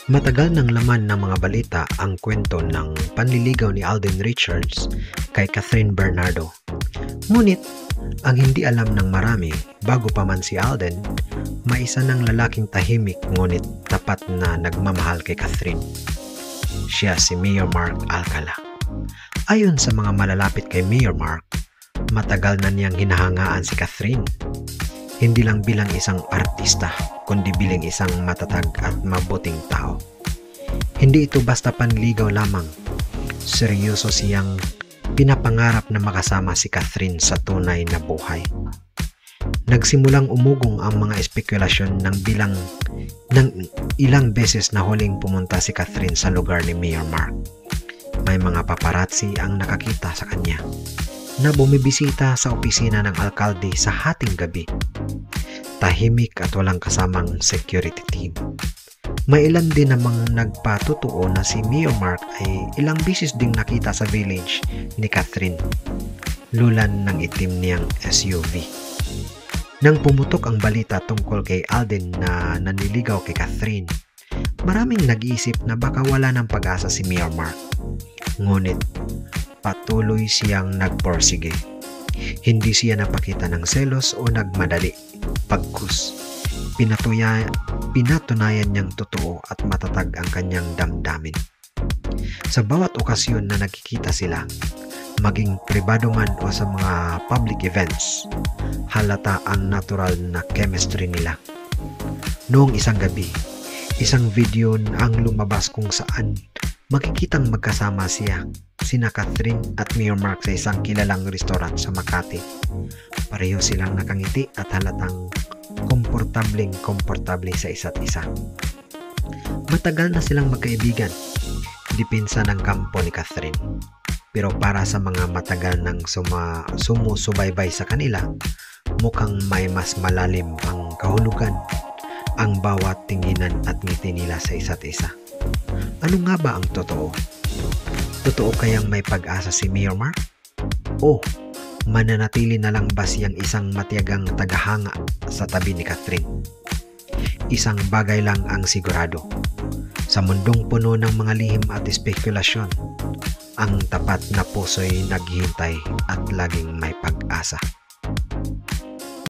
Matagal ng laman ng mga balita ang kwento ng panliligaw ni Alden Richards kay Catherine Bernardo. Ngunit, ang hindi alam ng marami bago pa man si Alden, may isa ng lalaking tahimik ngunit tapat na nagmamahal kay Catherine. Siya si Mayor Mark Alcala. Ayon sa mga malalapit kay Mayor Mark, matagal na niyang hinahangaan si Catherine. Hindi lang bilang isang artista, kundi bilang isang matatag at mabuting tao. Hindi ito basta panligaw lamang. Seryoso siyang pinapangarap na makasama si Catherine sa tunay na buhay. Nagsimulang umugong ang mga espekulasyon ng ilang beses na huling pumunta si Catherine sa lugar ni Mayor Mark. May mga paparazzi ang nakakita sa kanya na bumibisita sa opisina ng alkalde sa hating gabi. Tahimik at walang kasamang security team. May ilan din namang nagpatotoo na si Mayor Mark ay ilang beses ding nakita sa village ni Catherine. Lulan ng itim niyang SUV. Nang pumutok ang balita tungkol kay Alden na nanliligaw kay Catherine, maraming nag-iisip na baka wala ng pag-asa si Mayor Mark. Ngunit, patuloy siyang nagporsige. Hindi siya napakita ng selos o nagmadali. Pagkus, pinatunayan niyang totoo at matatag ang kanyang damdamin. Sa bawat okasyon na nagkikita sila, maging pribado man o sa mga public events, halata ang natural na chemistry nila. Noong isang gabi, isang video ang lumabas kung saan makikitang magkasama sina Catherine at Mayor Mark sa isang kilalang restaurant sa Makati. Pareho silang nakangiti at halatang komportable sa isa't isa. Matagal na silang magkaibigan, dipinsa ng kampo ni Catherine. Pero para sa mga matagal nang sumusubaybay sa kanila, mukhang may mas malalim ang kahulugan ang bawat tinginan at ngiti nila sa isa't isa. Ano nga ba ang totoo? Totoo kayang may pag-asa si Mayor Mark? O mananatili na lang ba siyang isang matiyagang tagahanga sa tabi ni Catherine? Isang bagay lang ang sigurado. Sa mundong puno ng mga lihim at espekulasyon, ang tapat na puso'y naghihintay at laging may pag-asa.